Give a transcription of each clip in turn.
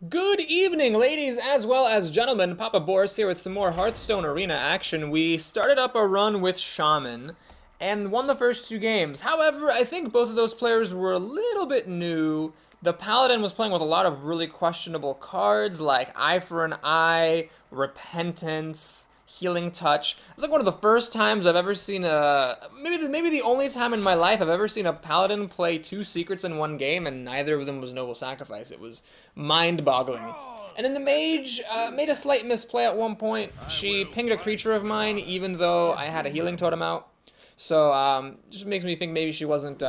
Good evening, ladies as well as gentlemen. Papa Boris here with some more Hearthstone Arena action. We started up a run with Shaman and won the first two games. However, I think both of those players were a little bit new. The Paladin was playing with a lot of really questionable cards like Eye for an Eye, Repentance, Healing Touch. It's like one of the first times I've ever seen maybe the only time in my life I've ever seen a Paladin play two secrets in one game, and neither of them was Noble Sacrifice. It was mind-boggling. And then the Mage made a slight misplay at one point. She pinged a creature of mine even though I had a healing totem out. So just makes me think maybe she wasn't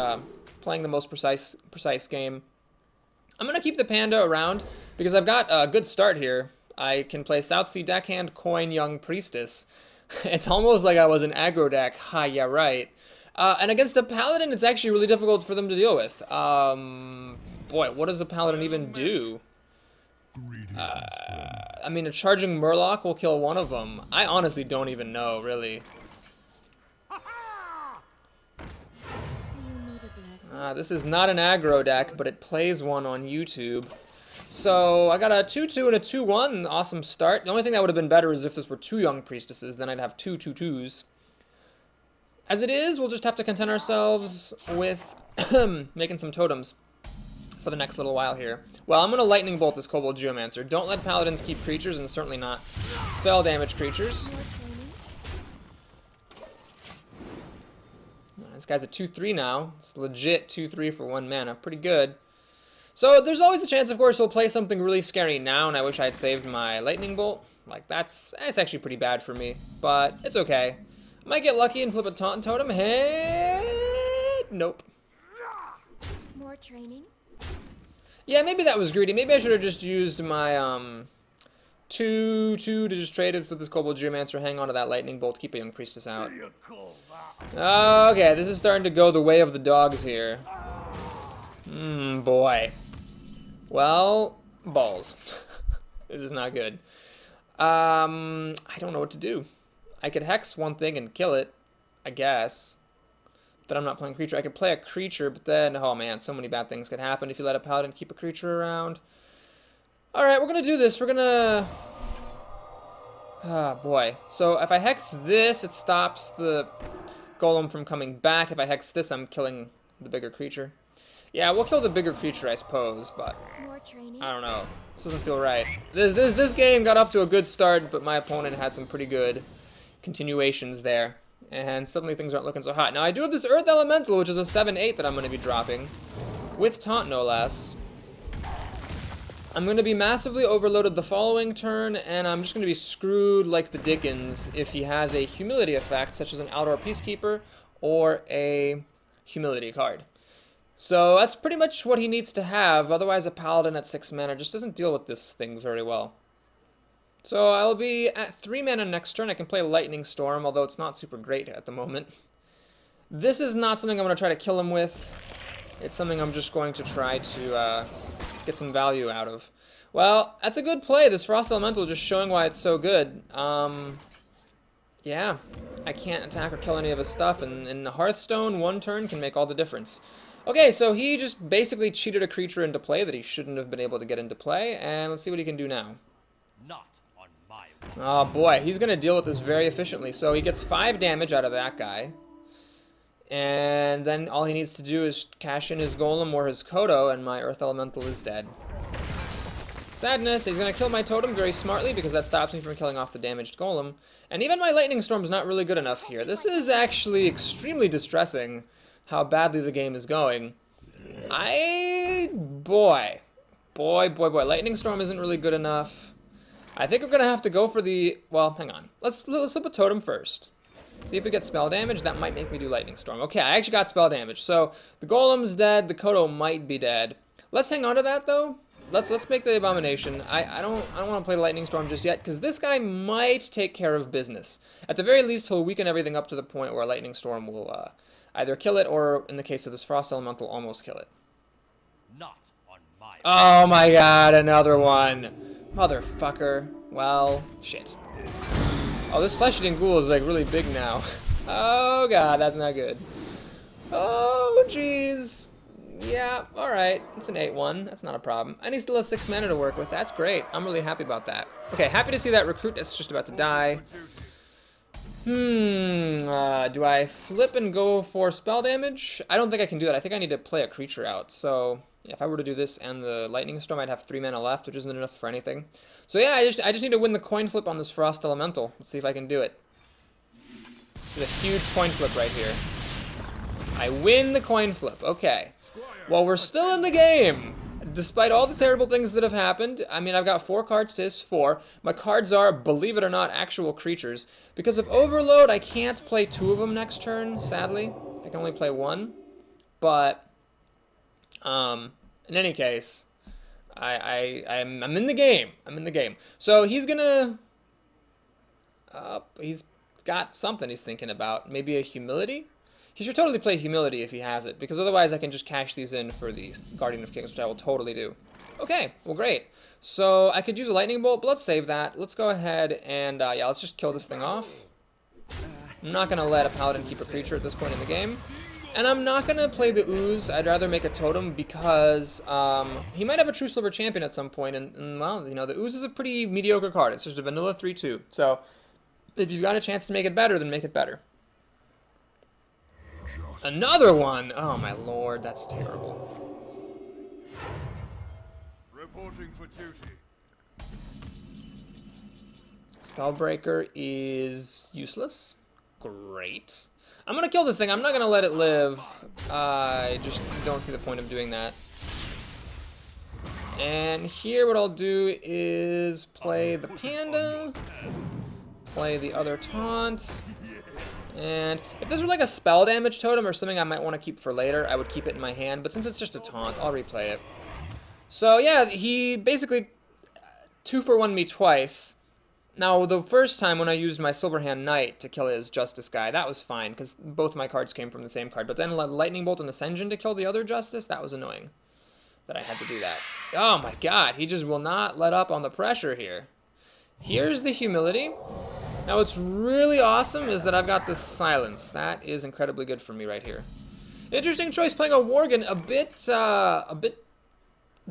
playing the most precise game. I'm gonna keep the Panda around because I've got a good start here. I can play Southsea Deckhand, Coin, Young Priestess. It's almost like I was an aggro deck. Ha, yeah, right. And against a Paladin, it's actually really difficult for them to deal with. Boy, what does the Paladin even do? I mean, a charging Murloc will kill one of them. I honestly don't even know, really. This is not an aggro deck, but it plays one on YouTube. So I got a 2-2 and a 2-1. Awesome start. The only thing that would have been better is if this were two Young Priestesses. Then I'd have two 2-2s. As it is, we'll just have to content ourselves with making some totems for the next little while here. Well, I'm going to Lightning Bolt this Kobold Geomancer. Don't let Paladins keep creatures, and certainly not spell damage creatures. This guy's a 2-3 now. It's legit 2-3 for 1 mana. Pretty good. So there's always a chance, of course, he'll play something really scary now, and I wish I had saved my Lightning Bolt. Like, that's actually pretty bad for me, but it's okay. Might get lucky and flip a Taunt Totem. Hey, nope. More training? Yeah, maybe that was greedy. Maybe I should have just used my 2-2 to just trade it for this Kobold Geomancer, hang on to that Lightning Bolt, keep a Young Priestess out. Okay, this is starting to go the way of the dogs here. Boy. Well, balls. This is not good. I don't know what to do. I could Hex one thing and kill it, I guess. But I'm not playing creature. I could play a creature, but then, oh man, so many bad things could happen if you let a Paladin keep a creature around. Alright, we're gonna do this. We're gonna... Oh boy. So if I Hex this, it stops the Golem from coming back. If I Hex this, I'm killing the bigger creature. Yeah, we'll kill the bigger creature, I suppose, but I don't know. This doesn't feel right. This game got off to a good start, but my opponent had some pretty good continuations there, and suddenly things aren't looking so hot. Now, I do have this Earth Elemental, which is a 7-8 that I'm going to be dropping, with Taunt, no less. I'm going to be massively overloaded the following turn, and I'm just going to be screwed like the Dickens if he has a Humility effect, such as an Outdoor Peacekeeper or a Humility card. So that's pretty much what he needs to have, otherwise a Paladin at 6 mana just doesn't deal with this thing very well. So I'll be at 3 mana next turn. I can play Lightning Storm, although it's not super great at the moment. This is not something I'm going to try to kill him with. It's something I'm just going to try to get some value out of. Well, that's a good play. This Frost Elemental just showing why it's so good. Yeah, I can't attack or kill any of his stuff, and in Hearthstone, 1 turn can make all the difference. Okay, so he just basically cheated a creature into play that he shouldn't have been able to get into play, and let's see what he can do now. Not on my watch. Oh boy, he's going to deal with this very efficiently. So he gets 5 damage out of that guy, and then all he needs to do is cash in his Golem or his Kodo, and my Earth Elemental is dead. Sadness, he's going to kill my Totem very smartly because that stops me from killing off the damaged Golem, and even my Lightning Storm's not really good enough here. This is actually extremely distressing, how badly the game is going. Boy, Lightning Storm isn't really good enough. I think we're gonna have to go for the, well, hang on. Let's flip a Totem first. See if we get spell damage. That might make me do Lightning Storm. Okay, I actually got spell damage. So the Golem's dead, the Kodo might be dead. Let's hang on to that though. Let's make the Abomination. I don't want to play Lightning Storm just yet, because this guy might take care of business. At the very least, he'll weaken everything up to the point where Lightning Storm will either kill it, or in the case of this Frost Elemental, almost kill it. Not on my watch. Oh my god, another one. Motherfucker. Well, shit. Oh, this Flesh-Eating Ghoul is like really big now. Oh god, that's not good. Oh jeez. Yeah, alright. It's an 8-1. That's not a problem. And he still has 6 mana to work with. That's great. I'm really happy about that. Okay, happy to see that recruit that's just about to die. Do I flip and go for spell damage? I don't think I can do that. I think I need to play a creature out. So, yeah, if I were to do this and the Lightning Storm, I'd have 3 mana left, which isn't enough for anything. So yeah, I just need to win the coin flip on this Frost Elemental. Let's see if I can do it. This is a huge coin flip right here. I win the coin flip. Okay. Well, we're still in the game. Despite all the terrible things that have happened, I mean, I've got 4 cards to his 4. My cards are, believe it or not, actual creatures. Because of Overload, I can't play 2 of them next turn, sadly. I can only play 1. But, in any case, I'm in the game. I'm in the game. So he's gonna... he's got something he's thinking about. Maybe a Humility? He should totally play Humility if he has it, because otherwise I can just cash these in for the Guardian of Kings, which I will totally do. Okay, well great. So I could use a Lightning Bolt, but let's save that. Let's go ahead and, yeah, let's just kill this thing off. I'm not going to let a Paladin keep a creature at this point in the game. And I'm not going to play the Ooze. I'd rather make a Totem because he might have a True Silver Champion at some point, and well, you know, the Ooze is a pretty mediocre card. It's just a vanilla 3-2. So if you've got a chance to make it better, then make it better. Another one! Oh my lord, that's terrible. Reporting for duty. Spellbreaker is useless. Great. I'm gonna kill this thing. I'm not gonna let it live. I just don't see the point of doing that. And here what I'll do is play the Panda, play the other Taunt, and if this were like a spell damage totem or something I might want to keep for later, I would keep it in my hand, but since it's just a taunt, I'll replay it. So yeah, he basically 2-for-1 me twice. Now, the first time when I used my Silverhand Knight to kill his Justice guy, that was fine, because both of my cards came from the same card, but then Lightning Bolt and Ascension to kill the other Justice, that was annoying that I had to do that. Oh my god, he just will not let up on the pressure here. Here's the Humility. Now what's really awesome is that I've got this Silence. That is incredibly good for me right here. Interesting choice playing a Worgen, a bit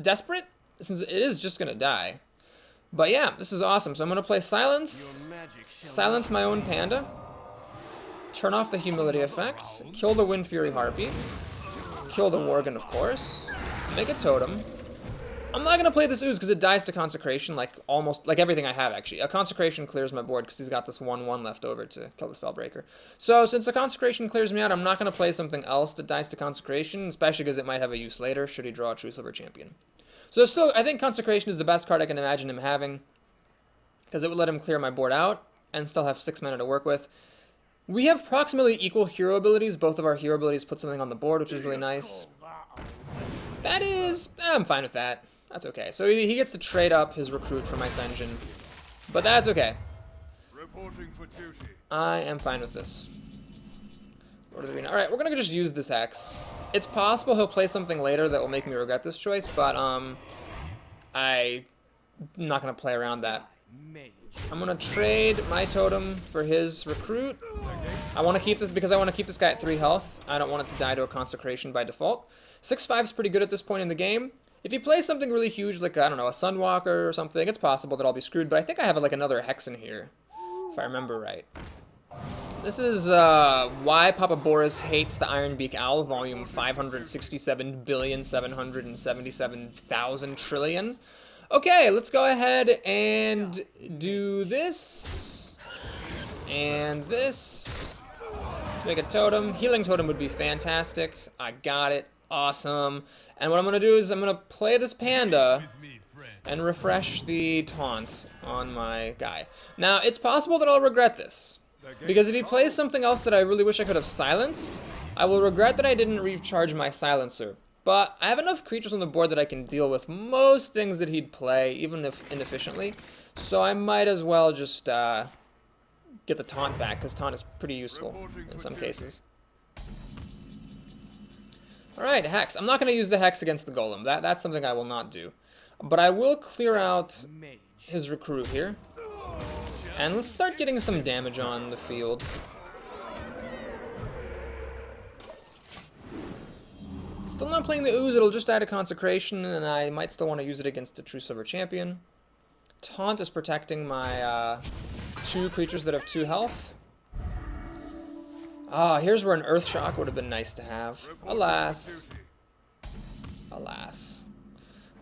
desperate, since it is just gonna die. But yeah, this is awesome. So I'm gonna play Silence, silence my own Panda, turn off the Humility effect, kill the Wind Fury Harpy, kill the Worgen of course, make a Totem. I'm not gonna play this Ooze because it dies to Consecration, like almost like everything I have actually. A Consecration clears my board because he's got this 1/1 left over to kill the Spellbreaker. So since the Consecration clears me out, I'm not gonna play something else that dies to Consecration, especially because it might have a use later should he draw a True Silver Champion. So still, I think Consecration is the best card I can imagine him having because it would let him clear my board out and still have 6 mana to work with. We have approximately equal hero abilities. Both of our hero abilities put something on the board, which is really nice. That is, I'm fine with that. That's okay. So he gets to trade up his recruit for my Ascension, but that's okay. Reporting for duty. I am fine with this. Alright, we're gonna just use this Hex. It's possible he'll play something later that will make me regret this choice, but I'm not gonna play around that. I'm gonna trade my Totem for his recruit. I want to keep this because I want to keep this guy at 3 health. I don't want it to die to a Consecration by default. 6/5 is pretty good at this point in the game. If he plays something really huge, like, I don't know, a Sunwalker or something, it's possible that I'll be screwed, but I think I have, like, another Hex in here, if I remember right. This is, Why Papa Boris Hates the Ironbeak Owl, volume 567,777,000 trillion. Okay, let's go ahead and do this, and this. Let's make a Totem. Healing Totem would be fantastic. I got it. Awesome. And what I'm going to do is I'm going to play this Panda and refresh the taunt on my guy. Now, it's possible that I'll regret this, because if he plays something else that I really wish I could have silenced, I will regret that I didn't recharge my Silencer. But I have enough creatures on the board that I can deal with most things that he'd play, even if inefficiently. So I might as well just get the taunt back, because taunt is pretty useful in some cases. Alright, Hex. I'm not going to use the Hex against the Golem. That's something I will not do. But I will clear out his recruit here. And let's start getting some damage on the field. Still not playing the Ooze, it'll just add a Consecration, and I might still want to use it against a True Silver Champion. Taunt is protecting my 2 creatures that have 2 health. Ah, here's where an Earth Shock would have been nice to have. Alas. Alas.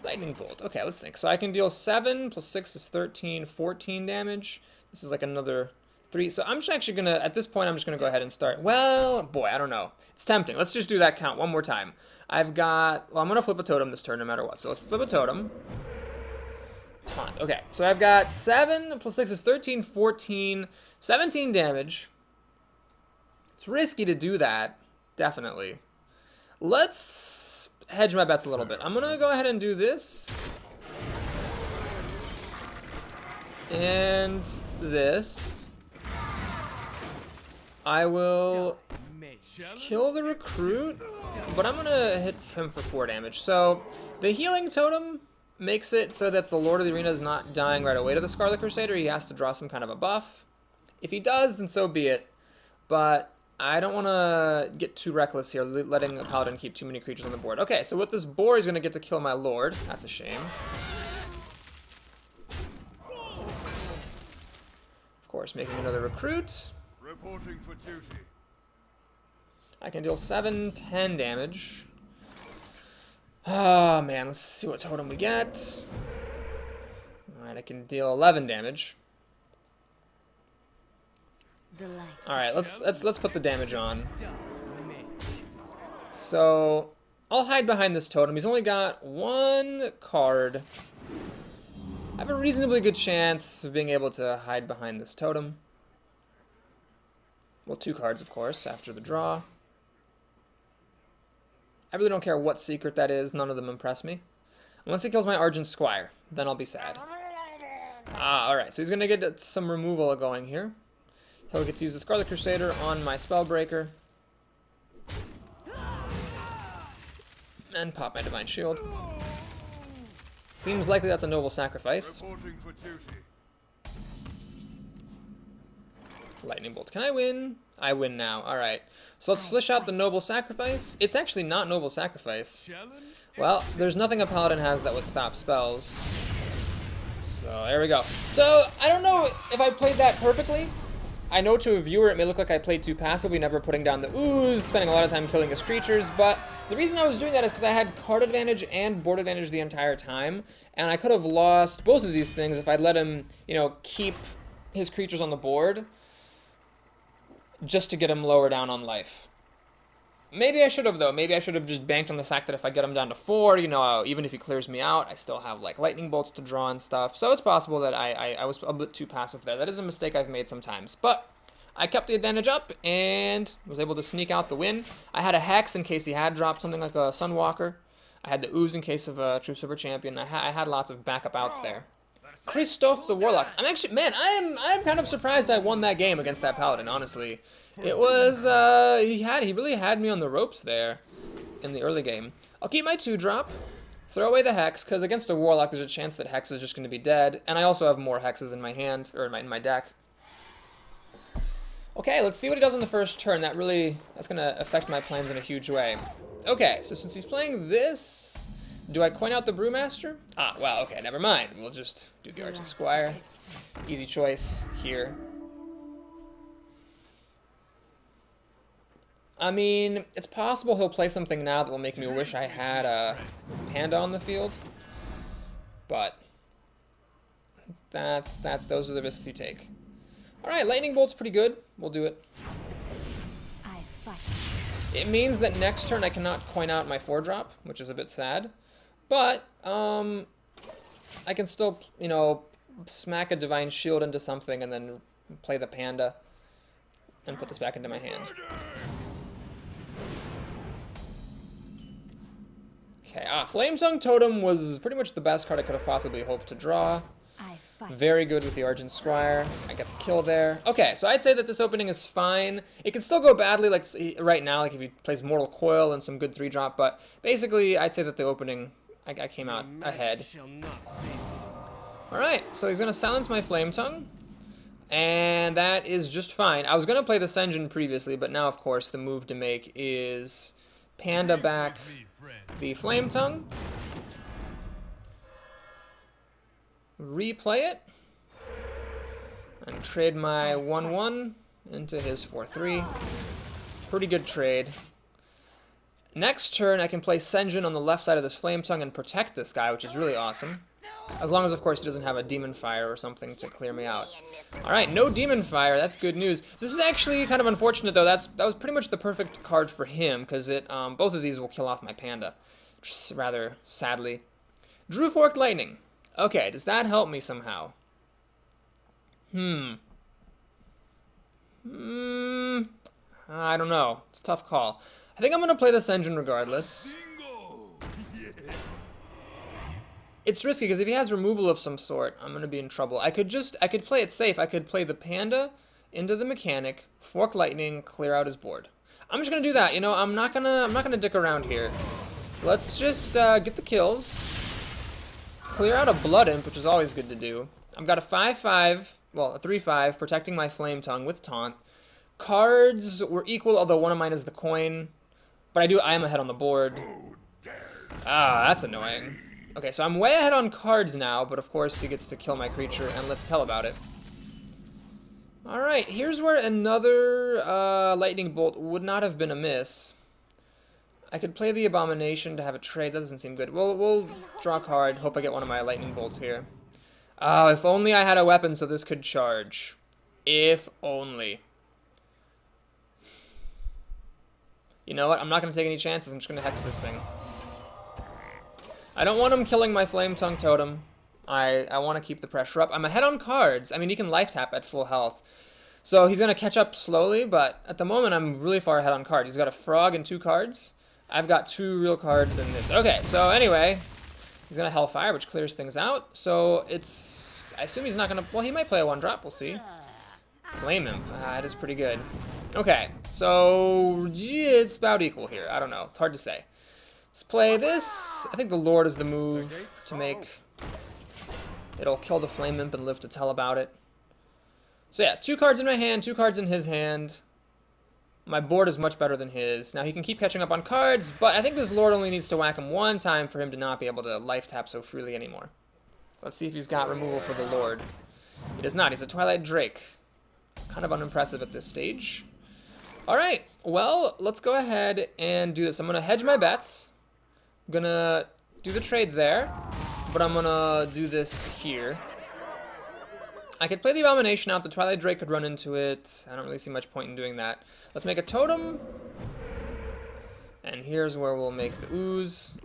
Lightning Bolt. Okay, let's think. So I can deal 7 plus 6 is 13, 14 damage. This is like another 3. So I'm just actually going to, at this point, I'm just going to go ahead and start. Well, boy, I don't know. It's tempting. Let's just do that count one more time. I've got, well, I'm going to flip a totem this turn no matter what. So let's flip a totem. Taunt. Okay, so I've got 7 plus 6 is 13, 14, 17 damage. It's risky to do that, definitely. Let's hedge my bets a little bit. I'm going to go ahead and do this. And this. I will kill the recruit, but I'm going to hit him for 4 damage. So the healing totem makes it so that the Lord of the Arena is not dying right away to the Scarlet Crusader. He has to draw some kind of a buff. If he does, then so be it. But I don't want to get too reckless here, letting a Paladin keep too many creatures on the board. Okay, so with this boar, he's going to get to kill my Lord. That's a shame. Of course, making another recruit. Reporting for duty. I can deal 7, 10 damage. Oh, man, let's see what totem we get. Alright, I can deal 11 damage. Alright, let's put the damage on. So, I'll hide behind this totem. He's only got 1 card. I have a reasonably good chance of being able to hide behind this totem. Well, 2 cards, of course, after the draw. I really don't care what secret that is. None of them impress me. Unless he kills my Argent Squire. Then I'll be sad. Ah, alright. So he's going to get some removal going here. He'll get to use the Scarlet Crusader on my Spellbreaker. And pop my Divine Shield. Seems likely that's a noble sacrifice. Reporting for duty. Lightning Bolt. Can I win? I win now. Alright. So let's flesh out the Noble Sacrifice. It's actually not Noble Sacrifice. Well, there's nothing a Paladin has that would stop spells. So, there we go. So, I don't know if I played that perfectly. I know to a viewer it may look like I played too passively, never putting down the ooze, spending a lot of time killing his creatures, but the reason I was doing that is because I had card advantage and board advantage the entire time, and I could have lost both of these things if I'd let him, you know, keep his creatures on the board just to get him lower down on life. Maybe I should have, though. Maybe I should have just banked on the fact that if I get him down to 4, you know, even if he clears me out, I still have, like, lightning bolts to draw and stuff. So it's possible that I was a bit too passive there. That is a mistake I've made sometimes. But I kept the advantage up and was able to sneak out the win. I had a Hex in case he had dropped something like a Sunwalker. I had the Ooze in case of a True Silver Champion. I had lots of backup outs there. Christoph the Warlock. I'm actually, man, I'm kind of surprised I won that game against that Paladin, honestly. It was, he really had me on the ropes there in the early game. I'll keep my 2-drop, throw away the Hex, because against a Warlock there's a chance that Hex is just going to be dead, and I also have more Hexes in my hand, or in my deck. Okay, let's see what he does on the first turn. That's going to affect my plans in a huge way. Okay, so since he's playing this, do I coin out the Brewmaster? Ah, well, okay, never mind. We'll just do the Argent Squire. Easy choice here. I mean, it's possible he'll play something now that will make me wish I had a Panda on the field. But those are the risks you take. Alright, Lightning Bolt's pretty good. We'll do it. It means that next turn I cannot coin out my 4-drop, which is a bit sad. But, I can still, you know, smack a Divine Shield into something and then play the Panda and put this back into my hand. Okay, Flametongue Totem was pretty much the best card I could have possibly hoped to draw. Very good with the Argent Squire. I got the kill there. Okay, so I'd say that this opening is fine. It can still go badly, like right now, like if he plays Mortal Coil and some good 3-drop, but basically I'd say that the opening, I came out ahead. Alright, so he's going to silence my Flametongue, and that is just fine. I was going to play the Senjin previously, but now, of course, the move to make is Panda back the Flame Tongue. Replay it. And trade my 1/1 into his 4/3. Pretty good trade. Next turn, I can play Senjin on the left side of this Flame Tongue and protect this guy, which is really awesome. As long as, of course, he doesn't have a Demon Fire or something to clear me out. Alright, no Demon Fire. That's good news. This is actually kind of unfortunate, though. That was pretty much the perfect card for him, because both of these will kill off my Panda. Just rather sadly. Drew Forked Lightning. Okay, does that help me somehow? I don't know. It's a tough call. I think I'm going to play this engine regardless. It's risky because if he has removal of some sort, I'm going to be in trouble. I could play it safe. I could play the Panda into the Mechanic, Fork Lightning, clear out his board. I'm just going to do that. You know, I'm not going to dick around here. Let's just get the kills. Clear out a Blood Imp, which is always good to do. I've got a 5/5, well, a 3/5, protecting my Flame Tongue with Taunt. Cards were equal, although one of mine is the coin. But I am ahead on the board. Ah, that's annoying. Okay, so I'm way ahead on cards now, but of course he gets to kill my creature and live to tell about it. Alright, here's where another lightning bolt would not have been amiss. I could play the Abomination to have a trade. That doesn't seem good. We'll draw a card, hope I get one of my lightning bolts here. Oh, if only I had a weapon so this could charge. If only. You know what? I'm not going to take any chances. I'm just going to hex this thing. I don't want him killing my Flame Tongue Totem. I want to keep the pressure up. I'm ahead on cards. I mean, he can life tap at full health. So he's going to catch up slowly, but at the moment I'm really far ahead on cards. He's got a frog and 2 cards. I've got 2 real cards in this. Okay, so anyway, he's going to Hellfire, which clears things out. So it's... I assume he's not going to... Well, he might play a 1-drop. We'll see. Flame Imp. That is pretty good. Okay, so it's about equal here. I don't know. It's hard to say. Let's play this. I think the Lord is the move to make. It'll kill the Flame Imp and live to tell about it. So yeah, 2 cards in my hand, 2 cards in his hand. My board is much better than his. Now he can keep catching up on cards, but I think this Lord only needs to whack him 1 time for him to not be able to life tap so freely anymore. Let's see if he's got removal for the Lord. He does not. He's a Twilight Drake. Kind of unimpressive at this stage. Alright, well, let's go ahead and do this. I'm going to hedge my bets. I'm going to do the trade there, but I'm going to do this here. I could play the Abomination out. The Twilight Drake could run into it. I don't really see much point in doing that. Let's make a totem. And here's where we'll make the ooze.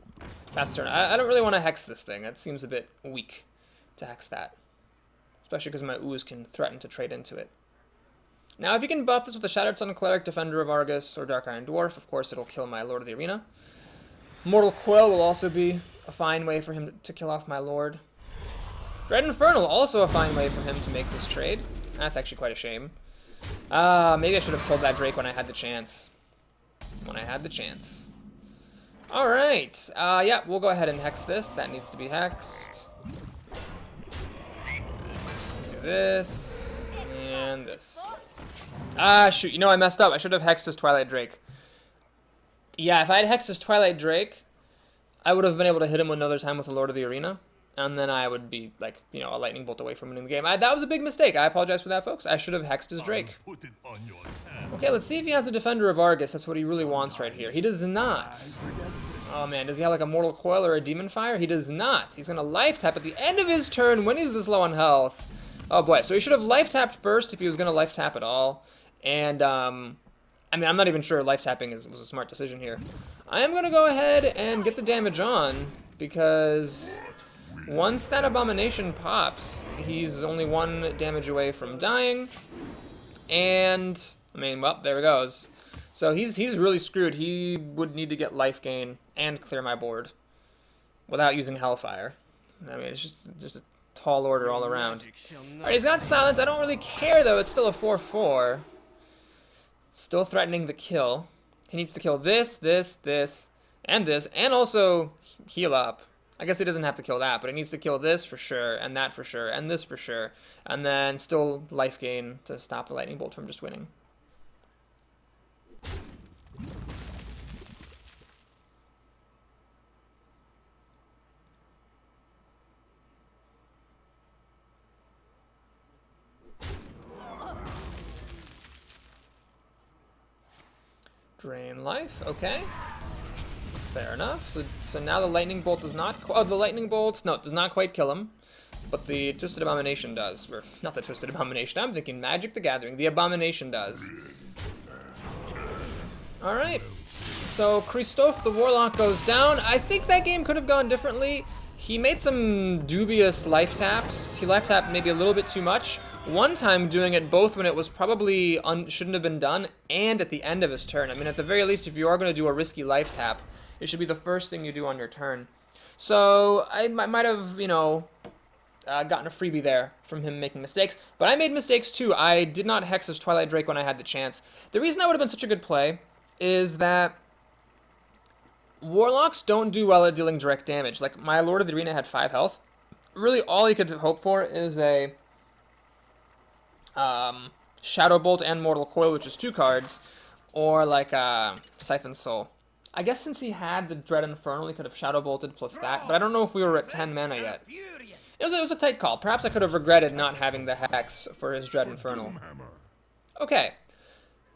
Pass turn. I don't really want to hex this thing. That seems a bit weak to hex that. Especially because my ooze can threaten to trade into it. Now, if you can buff this with a Shattered Sun Cleric, Defender of Argus, or Dark Iron Dwarf, of course it'll kill my Lord of the Arena. Mortal Coil will also be a fine way for him to kill off my Lord. Dread Infernal, also a fine way for him to make this trade. That's actually quite a shame. Maybe I should have killed that Drake when I had the chance. Alright, yeah, we'll go ahead and hex this. That needs to be hexed. Do this, and this. Ah, shoot, you know I messed up. I should have hexed his Twilight Drake. Yeah, if I had hexed his Twilight Drake, I would have been able to hit him another time with the Lord of the Arena. And then I would be, like, you know, a lightning bolt away from winning the game. That was a big mistake. I apologize for that, folks. I should have hexed his Drake. Okay, let's see if he has a Defender of Argus. That's what he really wants right here. He does not. Oh, man. Does he have, like, a Mortal Coil or a Demon Fire? He does not. He's going to life tap at the end of his turn when he's this low on health. Oh, boy. So he should have life tapped first if he was going to life tap at all. And, I mean, I'm not even sure life tapping was a smart decision here. I am going to go ahead and get the damage on because once that Abomination pops, he's only 1 damage away from dying. And, I mean, well, there he goes. So he's really screwed. He would need to get life gain and clear my board without using Hellfire. I mean, it's just a tall order all around. Alright, he's got Silence. I don't really care, though. It's still a 4/4. Still threatening the kill. He needs to kill this, and also heal up. I guess he doesn't have to kill that, but he needs to kill this for sure, and that for sure, and this for sure. And then still life gain to stop the lightning bolt from just winning. Drain life, okay. Fair enough. So now the lightning bolt does not... Oh, the lightning bolt, no, it does not quite kill him. But the Twisted Abomination does. Or, not the Twisted Abomination, I'm thinking Magic the Gathering. The Abomination does. Alright. So Christophe the Warlock goes down. I think that game could have gone differently. He made some dubious life taps. He life tapped maybe a little bit too much. One time doing it both when it was probably shouldn't have been done and at the end of his turn. I mean, at the very least, if you are going to do a risky life tap, it should be the first thing you do on your turn. So I might have, you know, gotten a freebie there from him making mistakes. But I made mistakes too. I did not hex his Twilight Drake when I had the chance. The reason that would have been such a good play is that Warlocks don't do well at dealing direct damage. Like, my Lord of the Arena had 5 health. Really, all he could hope for is a Shadow Bolt and Mortal Coil, which is 2 cards, or like a Siphon Soul. I guess since he had the Dread Infernal, he could have Shadow Bolted plus that, but I don't know if we were at 10 mana yet. It was a tight call. Perhaps I could have regretted not having the Hex for his Dread Infernal. Okay.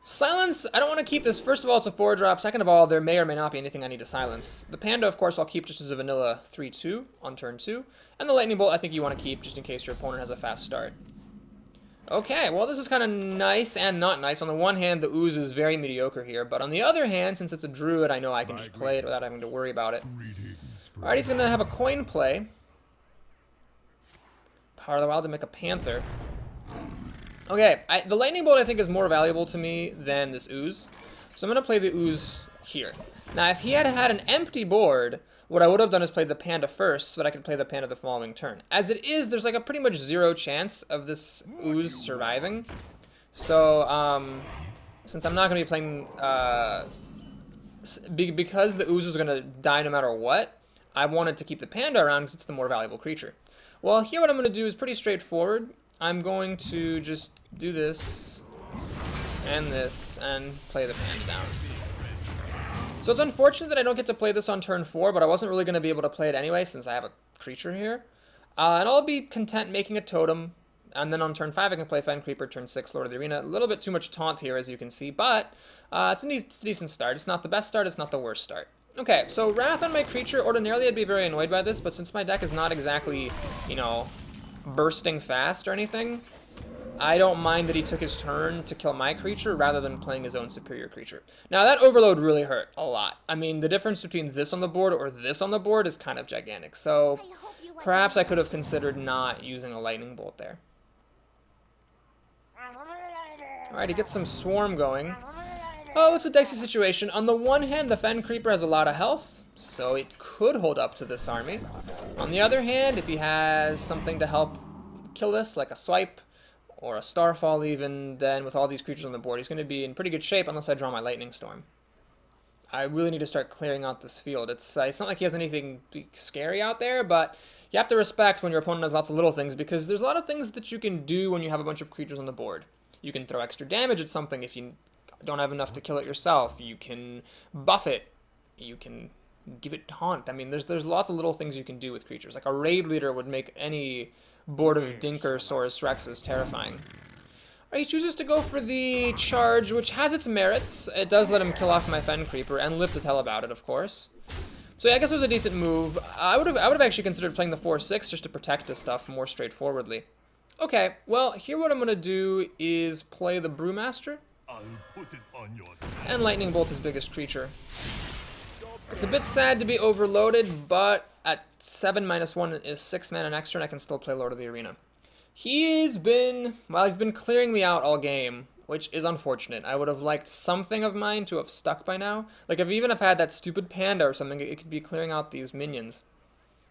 Silence, I don't want to keep this. First of all, it's a 4-drop. Second of all, there may or may not be anything I need to silence. The Panda, of course, I'll keep just as a vanilla 3-2 on turn 2. And the Lightning Bolt, I think you want to keep just in case your opponent has a fast start. Okay, well, this is kind of nice and not nice. On the one hand, the Ooze is very mediocre here. But on the other hand, since it's a Druid, I know I can just play it without having to worry about it. Alright, he's going to have a coin play. Power of the Wild to make a Panther. Okay, the Lightning Bolt I think is more valuable to me than this Ooze. So I'm going to play the Ooze here. Now, if he had had an empty board, what I would have done is played the Panda first so that I could play the Panda the following turn. As it is, there's like a pretty much 0 chance of this Ooze surviving. So, since I'm not going to be playing... because the Ooze was going to die no matter what, I wanted to keep the Panda around because it's the more valuable creature. Well, here what I'm going to do is pretty straightforward. I'm going to just do this and play the Panda down. So it's unfortunate that I don't get to play this on turn 4, but I wasn't really going to be able to play it anyway since I have a creature here. And I'll be content making a totem, and then on turn 5 I can play Fen Creeper, turn 6 Lord of the Arena. A little bit too much taunt here, as you can see, but it's a decent start. It's not the best start, it's not the worst start. Okay, so Wrath on my creature. Ordinarily I'd be very annoyed by this, but since my deck is not exactly, you know, bursting fast or anything, I don't mind that he took his turn to kill my creature rather than playing his own superior creature. Now, that overload really hurt a lot. I mean, the difference between this on the board or this on the board is kind of gigantic. So perhaps I could have considered not using a Lightning Bolt there. Alright, he gets some Swarm going. Oh, it's a dicey situation. On the one hand, the Fen Creeper has a lot of health, so it could hold up to this army. On the other hand, if he has something to help kill this, like a Swipe or a Starfall even, then with all these creatures on the board, he's going to be in pretty good shape unless I draw my Lightning Storm. I really need to start clearing out this field. It's not like he has anything scary out there, but you have to respect when your opponent has lots of little things, because there's a lot of things that you can do when you have a bunch of creatures on the board. You can throw extra damage at something if you don't have enough to kill it yourself. You can buff it. You can give it taunt. I mean, there's lots of little things you can do with creatures. Like a Raid Leader would make any board of Dinker Saurus Rexes terrifying. He chooses to go for the charge, which has its merits. It does let him kill off my Fen Creeper and live to tell about it, of course. So yeah, I guess it was a decent move. I would have actually considered playing the 4/6 just to protect this stuff more straightforwardly. Okay, well, here what I'm going to do is play the Brewmaster and Lightning Bolt his biggest creature. It's a bit sad to be overloaded, but at 7-1 is 6 mana extra, and I can still play Lord of the Arena. He's been clearing me out all game, which is unfortunate. I would have liked something of mine to have stuck by now. Like, if even if I had that stupid Panda or something, it could be clearing out these minions.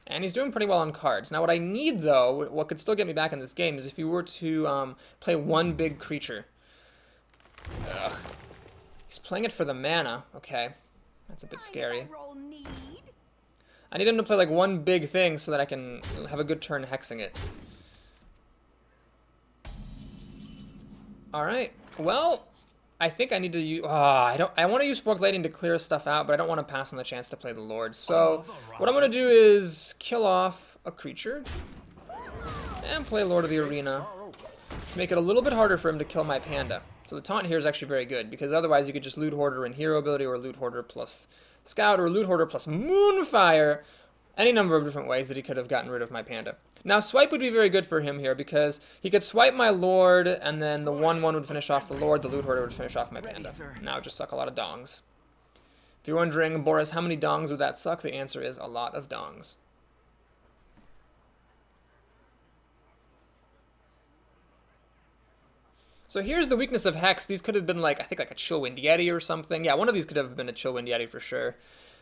And he's doing pretty well on cards. Now, what I need, though, what could still get me back in this game, is if you were to play one big creature. Ugh. He's playing it for the mana. Okay. That's a bit scary. I need him to play, like, one big thing so that I can have a good turn hexing it. Alright. Well, I think I need to use... I want to use Fork Lighting to clear stuff out, but I don't want to pass on the chance to play the Lord. So, what I'm going to do is kill off a creature and play Lord of the Arena to make it a little bit harder for him to kill my Panda. So the taunt here is actually very good, because otherwise you could just loot hoarder and hero ability, or loot hoarder plus scout, or loot hoarder plus moonfire. Any number of different ways that he could have gotten rid of my panda. Now swipe would be very good for him here, because he could swipe my lord, and then the 1/1 would finish off the lord, the loot hoarder would finish off my panda. Now it would just suck a lot of dongs. If you're wondering, Boris, how many dongs would that suck? The answer is a lot of dongs. So here's the weakness of Hex. These could have been like, I think like a Chillwind Yeti or something. Yeah, one of these could have been a Chillwind Yeti for sure.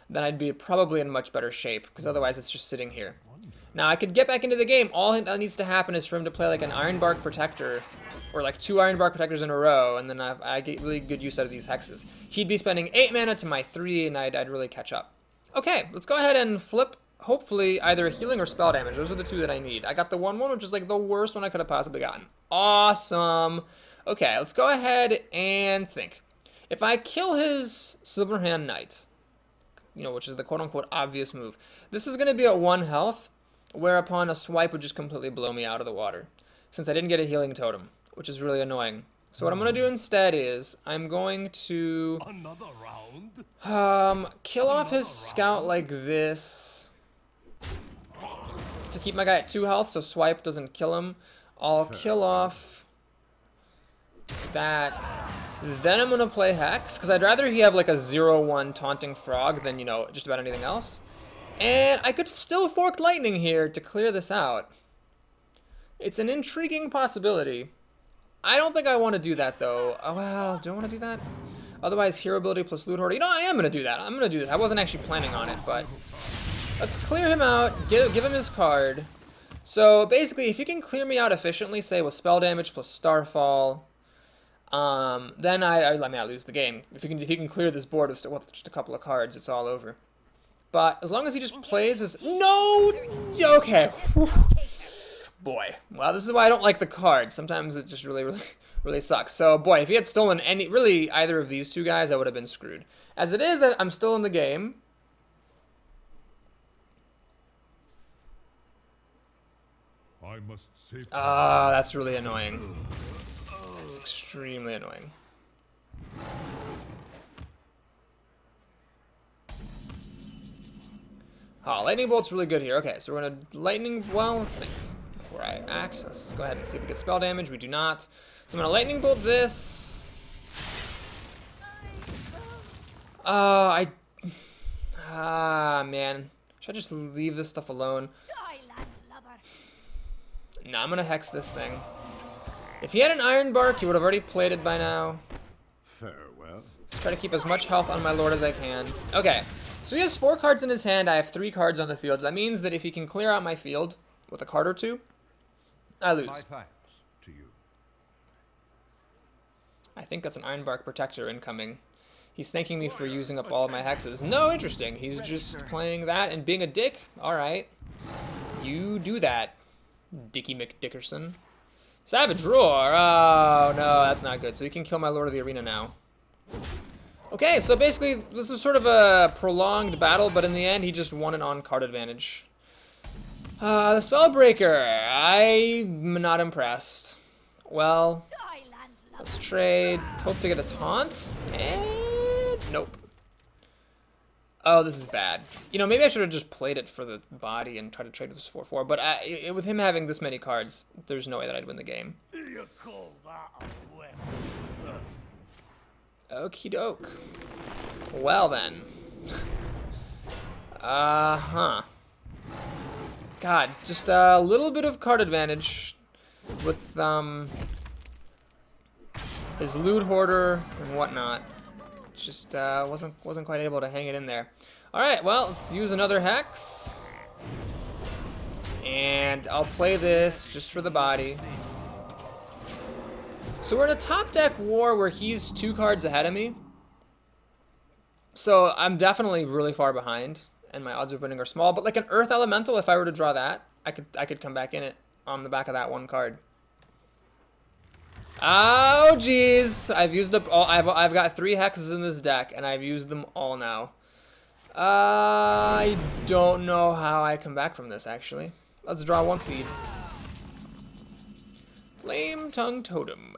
Then I'd be probably in much better shape, because otherwise it's just sitting here. Now I could get back into the game. All that needs to happen is for him to play like an Ironbark Protector, or like 2 Ironbark Protectors in a row, and then I get really good use out of these Hexes. He'd be spending 8 mana to my 3, and I'd really catch up. Okay, let's go ahead and flip, hopefully, either healing or spell damage. Those are the 2 that I need. I got the 1/1, which is like the worst one I could have possibly gotten. Awesome! Okay, let's go ahead and think. If I kill his Silverhand Knight, you know, which is the quote-unquote obvious move, this is going to be at 1 health, whereupon a swipe would just completely blow me out of the water, since I didn't get a healing totem, which is really annoying. So what I'm going to do instead is, I'm going to kill off his scout like this, to keep my guy at 2 health, so swipe doesn't kill him. I'll kill off that. Then I'm going to play Hex, because I'd rather he have like a 0/1 taunting frog than, you know, just about anything else. And I could still fork lightning here to clear this out. It's an intriguing possibility. I don't think I want to do that though. Oh, well, do I want to do that? Otherwise, hero ability plus loot hoarder. You know, I am going to do that. I'm going to do that. I wasn't actually planning on it, but let's clear him out, give him his card. So basically, if you can clear me out efficiently, say with spell damage plus starfall, then I lose the game. If you can clear this board with just a couple of cards, it's all over. But as long as he just plays his... No! Okay. Boy. Well, this is why I don't like the cards. Sometimes it just really sucks. So, boy, if he had stolen really either of these 2 guys, I would have been screwed. As it is, I'm still in the game. I must save. Ah, that's really annoying. That's extremely annoying. Oh, lightning bolt's really good here. Okay, so we're gonna lightning. Well, let's think before I act. Let's go ahead and see if we get spell damage. We do not. So I'm gonna lightning bolt this. Man. Should I just leave this stuff alone? No, I'm gonna hex this thing. If he had an Ironbark, he would have already played it by now. Farewell. Let's try to keep as much health on my lord as I can. Okay, so he has 4 cards in his hand. I have 3 cards on the field. That means that if he can clear out my field with a card or 2, I lose. My thanks to you. I think that's an Ironbark Protector incoming. He's thanking me for using up all of my hexes. No, interesting. He's just playing that and being a dick. All right. You do that, Dickie McDickerson. Savage Roar. Oh, no, that's not good. So he can kill my Lord of the Arena now. Okay, so basically, this is sort of a prolonged battle, but in the end, he just won it on card advantage. The Spellbreaker. I'm not impressed. Well, let's trade. Hope to get a taunt. And nope. Oh, this is bad. You know, maybe I should have just played it for the body and tried to trade this 4/4. But with him having this many cards, there's no way that I'd win the game. You call that a whip? Okie doke. Well then. God, just a little bit of card advantage with his loot hoarder and whatnot. Just wasn't quite able to hang it in there. All right, well, let's use another hex, and I'll play this just for the body. So we're in a top deck war where he's 2 cards ahead of me. So I'm definitely really far behind, and my odds of winning are small. But like an Earth Elemental, if I were to draw that, I could come back in it on the back of that 1 card. Oh jeez, I've used up all. I've got 3 hexes in this deck, and I've used them all now. I don't know how I come back from this. Actually, let's draw 1 seed. Flame Tongue Totem.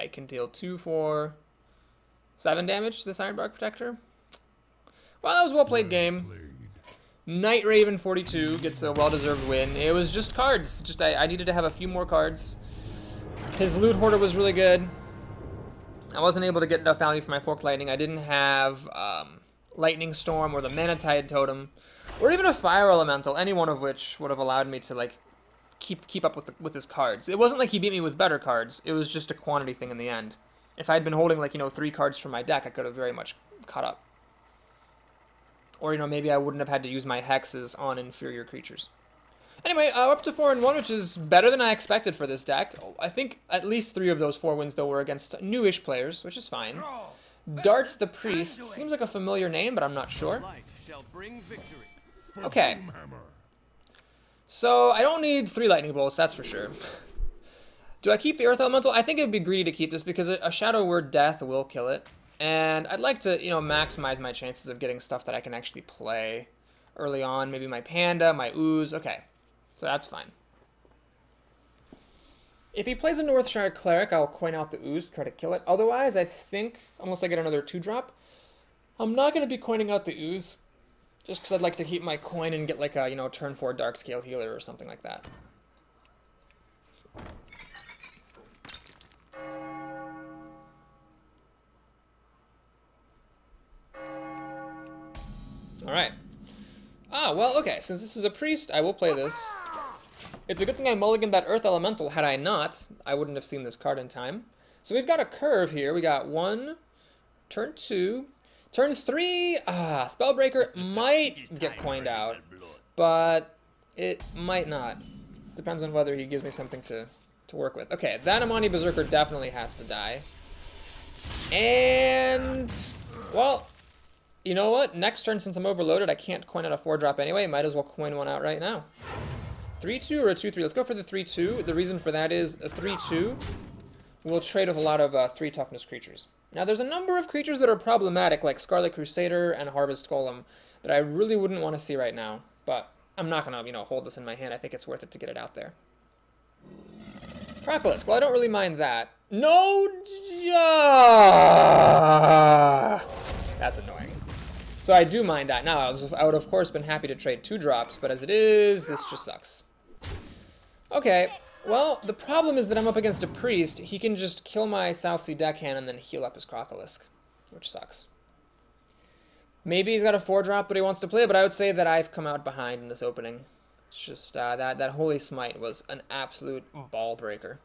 I can deal 2, 4, 7 damage to this Ironbark Protector. Well, that was a well-played game. Night Raven 42 gets a well-deserved win. It was just cards. Just I needed to have a few more cards. His Loot Hoarder was really good. I wasn't able to get enough value for my Forked Lightning. I didn't have Lightning Storm or the Manatide Totem, or even a Fire Elemental, any one of which would have allowed me to like keep up with his cards. It wasn't like he beat me with better cards. It was just a quantity thing in the end. If I'd been holding like 3 cards from my deck, I could have very much caught up. Or maybe I wouldn't have had to use my hexes on inferior creatures. Anyway, up to 4-1, which is better than I expected for this deck. I think at least 3 of those 4 wins, though, were against newish players, which is fine. Dart the Priest seems like a familiar name, but I'm not sure. Okay. So, I don't need 3 Lightning Bolts, that's for sure. Do I keep the Earth Elemental? I think it would be greedy to keep this because a Shadow Word Death will kill it. And I'd like to, maximize my chances of getting stuff that I can actually play early on. Maybe my Panda, my Ooze. Okay. So that's fine. If he plays a Northshire Cleric, I'll coin out the Ooze, try to kill it. Otherwise, I think, unless I get another 2-drop, I'm not going to be coining out the Ooze. Just because I'd like to keep my coin and get like a, turn 4 Darkscale Healer or something like that. Alright. Well, okay. Since this is a priest, I will play this. It's a good thing I mulliganed that Earth Elemental. Had I not, I wouldn't have seen this card in time. So we've got a curve here. We got 1, turn 2, turn 3. Spellbreaker might get coined out, but it might not. Depends on whether he gives me something to work with. Okay, that Amani Berserker definitely has to die. And, well, you know what? Next turn, since I'm overloaded, I can't coin out a 4-drop anyway. Might as well coin one out right now. 3-2 or a 2-3? Let's go for the 3-2. The reason for that is a 3-2 will trade with a lot of 3 toughness creatures. Now, there's a number of creatures that are problematic, like Scarlet Crusader and Harvest Golem, that I really wouldn't want to see right now. But I'm not going to, hold this in my hand. I think it's worth it to get it out there. Crocolisk. Well, I don't really mind that. No! That's annoying. So I do mind that. Now, I would, of course, been happy to trade 2 drops, but as it is, this just sucks. Okay, well, the problem is that I'm up against a priest. He can just kill my South Sea Deckhand and then heal up his Crocolisk, which sucks. Maybe he's got a 4-drop that he wants to play, but I would say that I've come out behind in this opening. It's just that Holy Smite was an absolute ball breaker.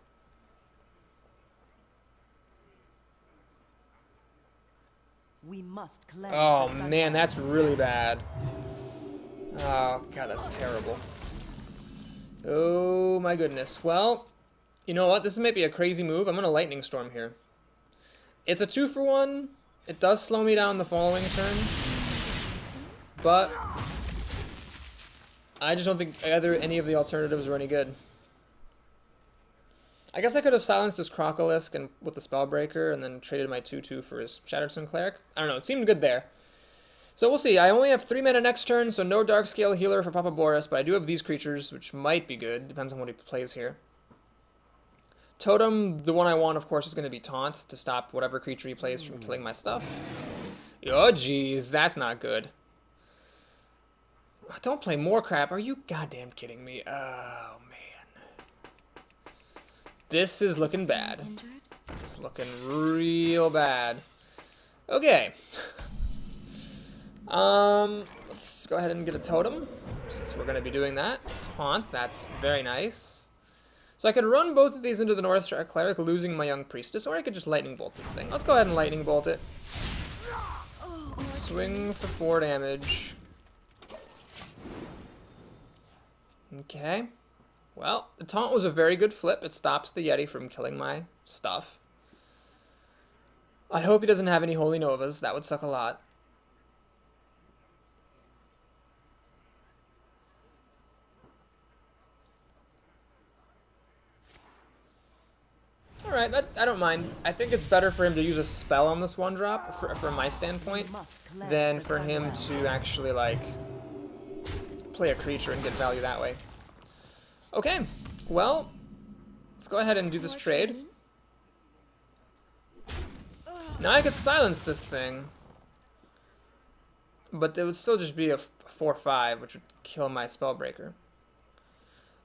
We must cleanse oh man, that's really bad. Oh god, that's terrible. Oh my goodness. Well, you know what? This may be a crazy move. I'm gonna Lightning Storm here. It's a 2-for-1. It does slow me down the following turn, but I just don't think any of the alternatives were any good. I guess I could have silenced his Crocolisk and with the Spellbreaker and then traded my 2-2 for his Shattered Sun Cleric. I don't know, it seemed good there. So we'll see. I only have 3 mana next turn, so no Darkscale Healer for Papa Boris, but I do have these creatures, which might be good. Depends on what he plays here. Totem, the one I want, of course, is going to be Taunt to stop whatever creature he plays from killing my stuff. Oh, jeez, that's not good. Don't play more crap. Are you goddamn kidding me? Oh, man. This is looking bad. This is looking real bad. Okay. Let's go ahead and get a totem, since we're going to be doing that. Taunt, that's very nice. So I could run both of these into the Northshire Cleric, losing my Young Priestess, or I could just Lightning Bolt this thing. Let's go ahead and Lightning Bolt it. Swing for 4 damage. Okay. Well, the Taunt was a very good flip. It stops the Yeti from killing my stuff. I hope he doesn't have any Holy Novas. That would suck a lot. Alright, I don't mind. I think it's better for him to use a spell on this 1-drop, from my standpoint, than for him to actually, like, play a creature and get value that way. Okay, well, let's go ahead and do this trade. Now I could silence this thing, but it would still just be a 4/5, which would kill my Spellbreaker.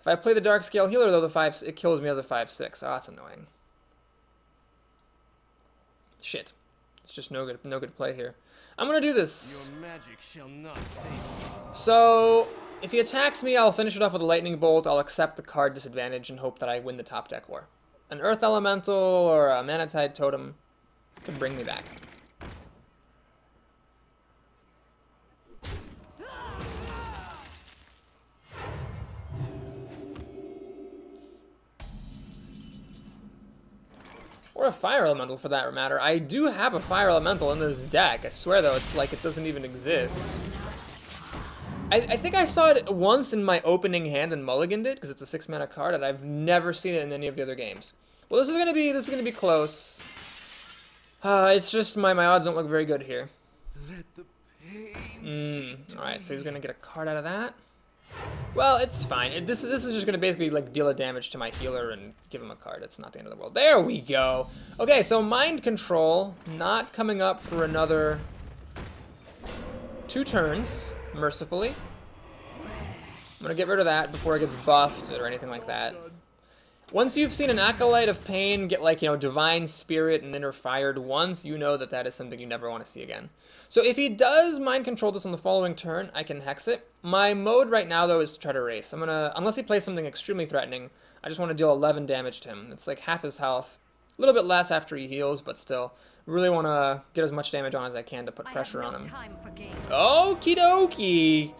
If I play the Dark Scale Healer, though, it kills me as a 5/6. Oh, that's annoying. Shit. It's just no good play here. I'm gonna do this. Your magic shall not save me. So, if he attacks me, I'll finish it off with a Lightning Bolt. I'll accept the card disadvantage and hope that I win the top deck war. An Earth Elemental or a Manatide Totem could bring me back. Or a Fire Elemental, for that matter. I do have a Fire Elemental in this deck. I swear, though, it's like it doesn't even exist. I think I saw it once in my opening hand and mulliganed it, because it's a 6-mana card, and I've never seen it in any of the other games. Well, this is gonna be close. It's just my odds don't look very good here. Let the pain Alright, so he's gonna get a card out of that. Well, it's fine. This is just gonna basically like deal a damage to my healer and give him a card. It's not the end of the world. There we go. Okay, so Mind Control not coming up for another 2 turns, mercifully. I'm gonna get rid of that before it gets buffed or anything like that. Once you've seen an Acolyte of Pain get, like, you know, Divine Spirit and Inner Fired once, you know that that is something you never want to see again. So if he does Mind Control this on the following turn, I can Hex it. My mode right now, though, is to try to race. I'm gonna, unless he plays something extremely threatening, I just want to deal 11 damage to him. It's like half his health. A little bit less after he heals, but still. Really want to get as much damage on as I can to put pressure on him. Okie dokie!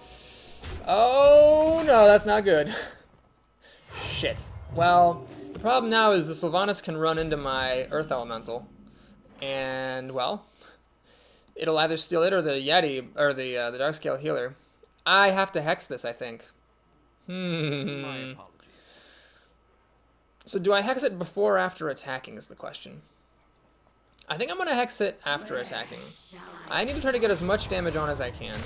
Oh, no, that's not good. Shit. Well, the problem now is the Sylvanas can run into my Earth Elemental, and, well, it'll either steal it or the Yeti, or the Darkscale Healer. I have to Hex this, I think. My apologies. So do I Hex it before or after attacking is the question. I think I'm going to Hex it after attacking. I need to try to get as much damage on as I can.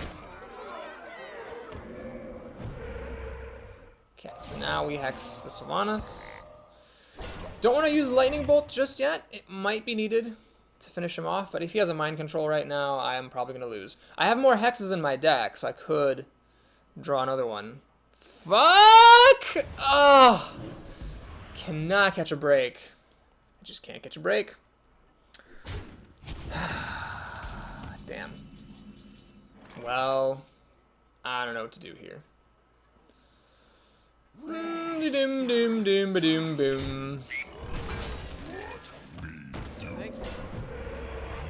Okay, so now we Hex the Sylvanas. Don't want to use Lightning Bolt just yet. It might be needed to finish him off, but if he has a Mind Control right now, I am probably going to lose. I have more Hexes in my deck, so I could draw another one. Fuck! Oh! Cannot catch a break. I just can't catch a break. Damn. Well, I don't know what to do here. Doom doom doom ba doom boom.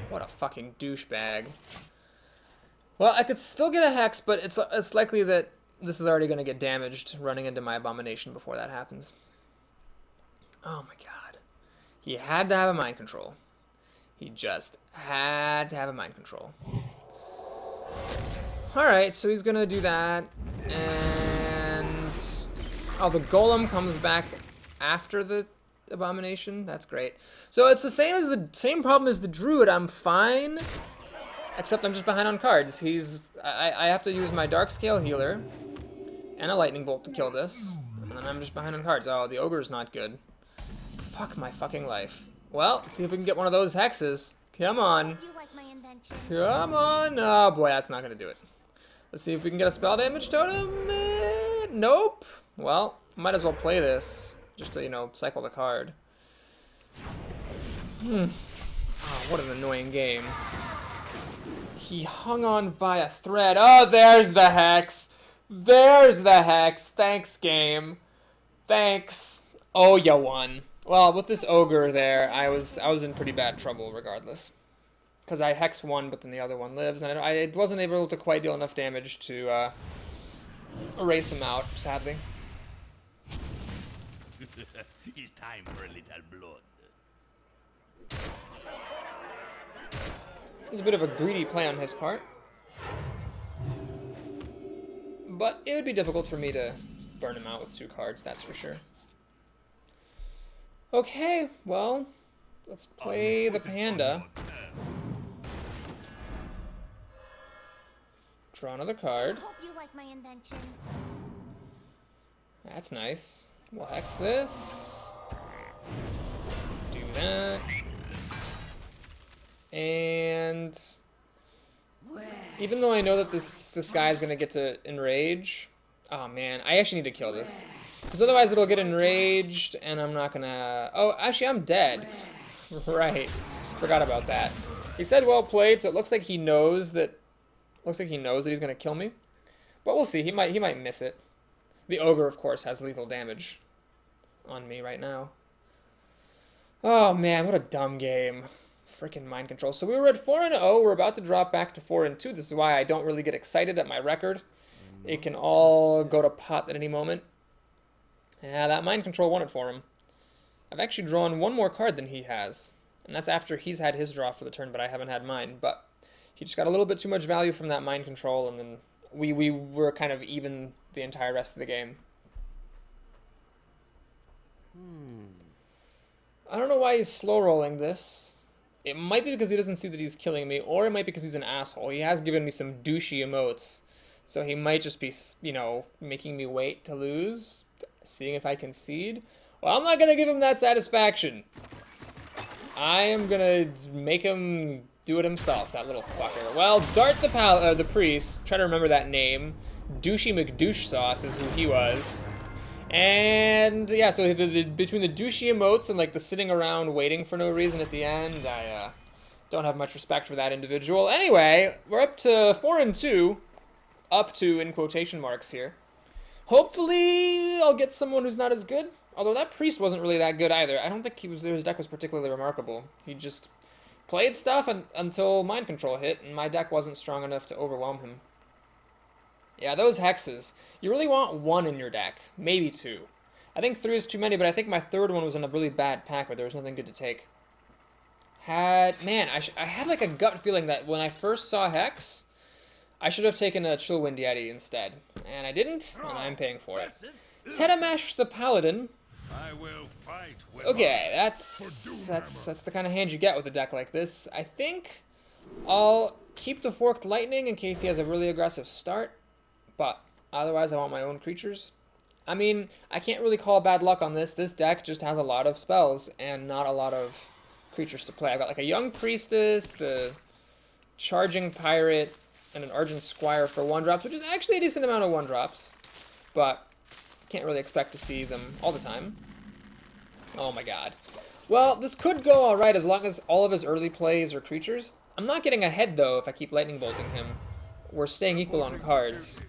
What a fucking douchebag. Well, I could still get a Hex, but it's likely that this is already going to get damaged running into my Abomination before that happens. Oh my god. He had to have a Mind Control. He just had to have a Mind Control. Alright, so he's going to do that. And... oh, the Golem comes back after the Abomination. That's great. So it's the same problem as the Druid. I'm fine, except I'm just behind on cards. I have to use my Darkscale Healer and a Lightning Bolt to kill this, and then I'm just behind on cards. Oh, the Ogre's not good. Fuck my fucking life. Well, let's see if we can get one of those Hexes. Come on. You like my invention? Come on. Oh boy, that's not gonna do it. Let's see if we can get a Spell Damage Totem. Nope. Well, might as well play this, just to, you know, cycle the card. Oh, what an annoying game. He hung on by a thread. Oh, there's the Hex. There's the Hex. Thanks, game. Thanks. Oh, you won. Well, with this Ogre there, I was in pretty bad trouble regardless. Because I Hex one, but then the other one lives, and I wasn't able to quite deal enough damage to erase him out, sadly. It's time for a little blood. It was a bit of a greedy play on his part. But it would be difficult for me to burn him out with 2 cards, that's for sure. Okay, well, let's play the Panda. Draw another card. Hope you like my invention. That's nice. We'll Hex this. Do that. And even though I know that this guy's gonna get to enrage, oh man, I actually need to kill this. Because otherwise it'll get enraged and I'm not gonna... Oh, actually I'm dead. Right. Forgot about that. He said well played, so it looks like he knows that... Looks like he knows that he's gonna kill me. But we'll see. He might miss it. The ogre, of course, has lethal damage on me right now. Oh man, what a dumb game. Freaking mind control. So we were at 4-0. We're about to drop back to 4-2. This is why I don't really get excited at my record. It can all go to pot at any moment. Yeah, that mind control won it for him. I've actually drawn one more card than he has. And that's after he's had his draw for the turn, but I haven't had mine. But he just got a little bit too much value from that mind control, and then we were kind of even the entire rest of the game. I don't know why he's slow rolling this. It might be because he doesn't see that he's killing me, or it might be because he's an asshole. He has given me some douchey emotes, so he might just be, you know, making me wait to lose, seeing if I concede. Well, I'm not going to give him that satisfaction. I am going to make him do it himself, that little fucker. Well, Dart the priest, try to remember that name. Douchey McDouche Sauce is who he was. And yeah, so between the douchey emotes and like the sitting around waiting for no reason at the end, I don't have much respect for that individual. Anyway, we're up to 4-2, up to in quotation marks here. Hopefully, I'll get someone who's not as good. Although that priest wasn't really that good either. I don't think his deck was particularly remarkable. He just played stuff until mind control hit, and my deck wasn't strong enough to overwhelm him. Yeah, those hexes. You really want one in your deck. Maybe two. I think 3 is too many, but I think my third one was in a really bad pack where there was nothing good to take. Man, I had like a gut feeling that when I first saw Hex, I should have taken a Chillwind Yeti instead. And I didn't, and I'm paying for it. Tedamesh the Paladin. I will fight with Okay, that's the kind of hand you get with a deck like this. I think I'll keep the Forked Lightning in case he has a really aggressive start. But otherwise, I want my own creatures. I mean, I can't really call bad luck on this. This deck just has a lot of spells and not a lot of creatures to play. I've got like a Young Priestess, the Charging Pirate, and an Argent Squire for 1-drops, which is actually a decent amount of 1-drops. But can't really expect to see them all the time. Oh my god. Well, this could go alright as long as all of his early plays are creatures. I'm not getting ahead, though, if I keep Lightning Bolting him. We're staying equal on cards.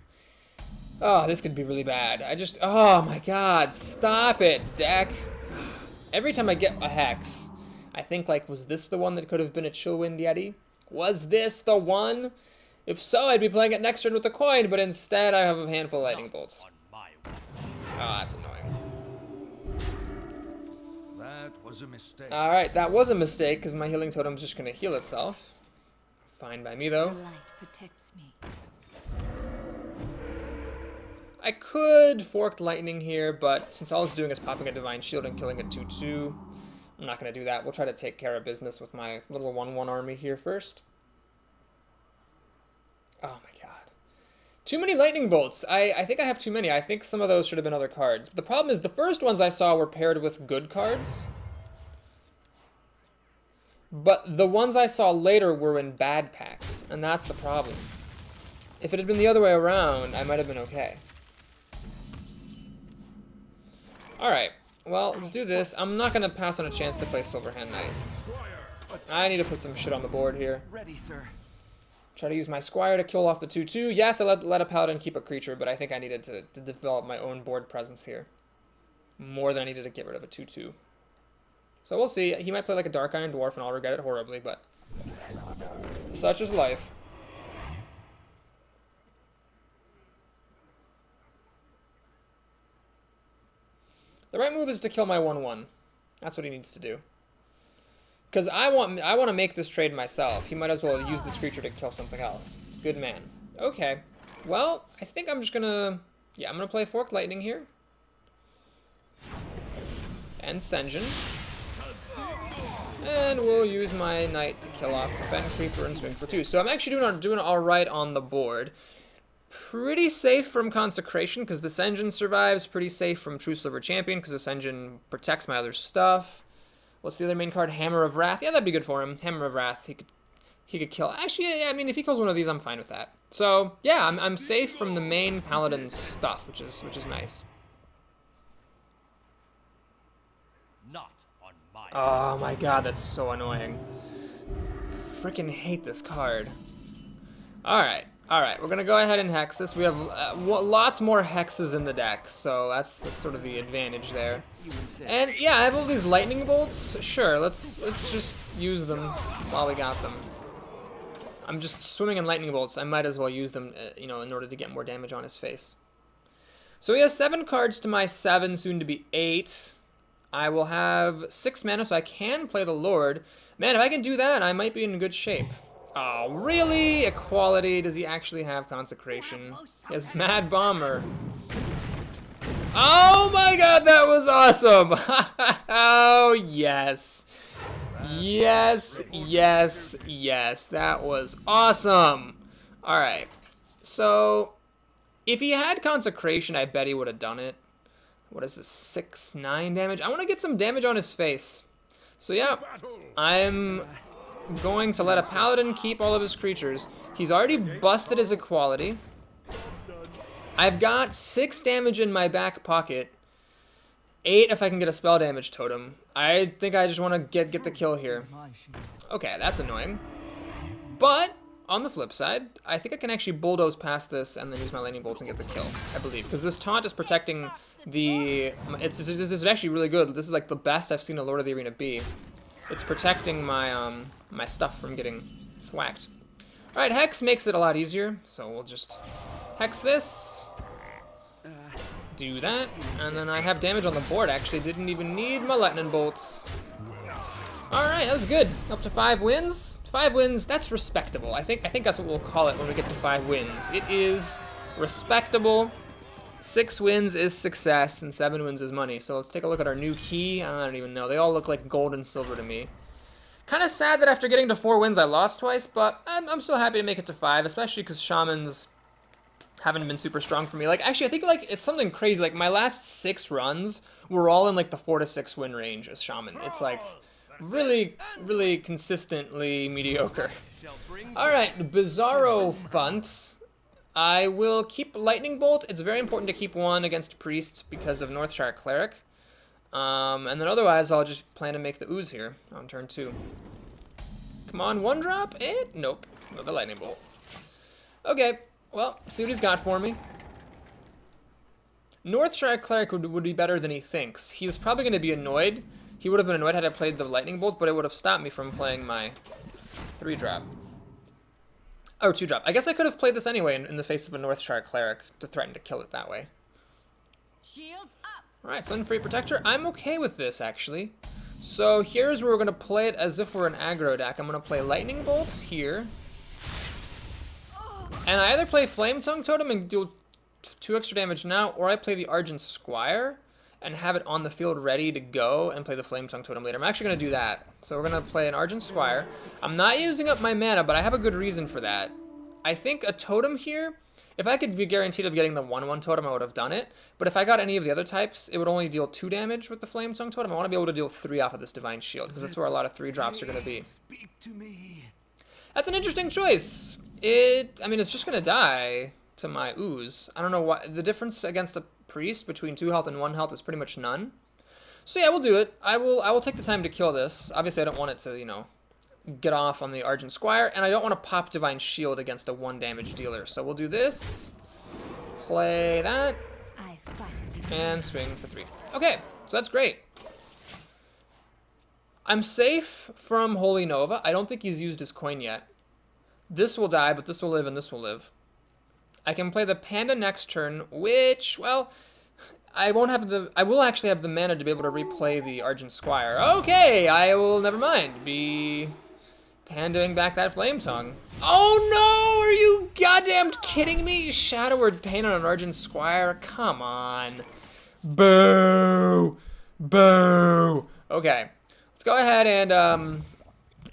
Oh, this could be really bad. Oh my god, stop it, deck. Every time I get a Hex, I think, like, was this the one that could have been a Chillwind Yeti? Was this the one? If so, I'd be playing it next turn with the coin, but instead I have a handful of Lightning Bolts. Oh, that's annoying. That was a mistake. Alright, that was a mistake, because my Healing Totem's just going to heal itself. Fine by me, though. The light protects me. I could Forked Lightning here, but since all it's doing is popping a Divine Shield and killing a 2-2, I'm not going to do that. We'll try to take care of business with my little 1-1 army here first. Oh my god. Too many Lightning Bolts. I think I have too many. I think some of those should have been other cards. But the problem is the first ones I saw were paired with good cards. But the ones I saw later were in bad packs, and that's the problem. If it had been the other way around, I might have been okay. Alright, well, let's do this. I'm not going to pass on a chance to play Silverhand Knight. I need to put some shit on the board here. Ready, sir. Try to use my Squire to kill off the 2-2. Yes, I let a Paladin keep a creature, but I think I needed to develop my own board presence here. More than I needed to get rid of a 2-2. So we'll see. He might play like a Dark Iron Dwarf, and I'll regret it horribly, but such is life. The right move is to kill my 1-1. That's what he needs to do. Because I want to make this trade myself. He might as well use this creature to kill something else. Good man. Okay. Well, I think I'm just gonna... Yeah, I'm gonna play Forked Lightning here. And Sen'jin. And we'll use my Knight to kill off the Fen Creeper and swing for 2. So I'm actually doing alright on the board. Pretty safe from Consecration, because the Sen'jin survives. Pretty safe from True Silver Champion, because the Sen'jin protects my other stuff. What's the other main card? Hammer of Wrath. Yeah, that'd be good for him. Hammer of Wrath. He could kill. Actually, yeah, I mean, if he kills one of these, I'm fine with that. So yeah, I'm safe from the main paladin stuff, which is nice. Not on my. Oh my god, that's so annoying. Freaking hate this card. Alright, we're gonna go ahead and hex this. We have lots more hexes in the deck, so that's sort of the advantage there. And yeah, I have all these lightning bolts. Sure, let's just use them while we got them. I'm just swimming in lightning bolts. I might as well use them, you know, in order to get more damage on his face. So he has 7 cards to my 7, soon to be 8. I will have 6 mana, so I can play the Lord. Man, if I can do that, I might be in good shape. Oh, really? Equality. Does he actually have Consecration? He has Mad Bomber. Oh my god, that was awesome! Oh, yes. Yes, yes, yes. That was awesome. Alright. So, if he had Consecration, I bet he would have done it. What is this? 6-9 damage? I want to get some damage on his face. So yeah, I'm going to let a paladin keep all of his creatures. He's already busted his equality. I've got 6 damage in my back pocket. 8 if I can get a spell damage totem. I think I just want to get the kill here. Okay, that's annoying. But on the flip side, I think I can actually bulldoze past this and then use my lightning bolts and get the kill, I believe. Because this taunt is protecting the... This is actually really good. This is like the best I've seen a Lord of the Arena be. It's protecting my my stuff from getting whacked. Alright, Hex makes it a lot easier. So we'll just Hex this. Do that. And then I have damage on the board, actually. Didn't even need my lightning bolts. Alright, that was good. Up to 5 wins. 5 wins, that's respectable. I think that's what we'll call it when we get to 5 wins. It is respectable. 6 wins is success, and 7 wins is money. So let's take a look at our new key. I don't even know. They all look like gold and silver to me. Kind of sad that after getting to 4 wins, I lost twice, but I'm still happy to make it to 5, especially because Shamans haven't been super strong for me. Like, actually, I think, like, it's something crazy. Like, my last 6 runs were all in, like, the 4 to 6 win range as Shaman. It's, like, really, really consistently mediocre. Alright, Bizarro Funt. I will keep Lightning Bolt. It's very important to keep one against Priests because of Northshire Cleric. And then otherwise, I'll just plan to make the Ooze here on turn 2. Come on, 1-drop? Nope. Another Lightning Bolt. Okay, well, see what he's got for me. Northshire Cleric would be better than he thinks. He's probably going to be annoyed. He would have been annoyed had I played the Lightning Bolt, but it would have stopped me from playing my 3-drop. Or 2-drop. I guess I could have played this anyway in the face of a Northshire Cleric to threaten to kill it that way. Shields up. Alright, Sun Free Protector. I'm okay with this, actually. So here's where we're going to play it as if we're an aggro deck. I'm going to play Lightning Bolt here. And I either play Flame Tongue Totem and deal 2 extra damage now, or I play the Argent Squire and have it on the field ready to go and play the Flame Tongue Totem later. I'm actually going to do that. So we're going to play an Argent Squire. I'm not using up my mana, but I have a good reason for that. I think a Totem here, if I could be guaranteed of getting the 1/1 Totem, I would have done it. But if I got any of the other types, it would only deal 2 damage with the Flame Tongue Totem. I want to be able to deal 3 off of this Divine Shield, because that's where a lot of 3-drops are going to be. Speak to me. That's an interesting choice. I mean, it's just going to die to my Ooze. I don't know why. The difference against the Priest between 2 health and 1 health is pretty much none. So yeah, we'll do it. I will take the time to kill this. Obviously, I don't want it to, you know, get off on the Argent Squire, and I don't want to pop Divine Shield against a 1 damage dealer. So we'll do this, play that, and swing for 3. Okay, so that's great. I'm safe from Holy Nova. I don't think he's used his coin yet. This will die, but this will live, and this will live. I can play the Panda next turn, which, well, I will actually have the mana to be able to replay the Argent Squire. Okay, I will, never mind, be pandaing back that Flame Tongue. Oh no, are you goddamn kidding me? Shadow Word Pain on an Argent Squire? Come on. Boo! Boo! Okay, let's go ahead and,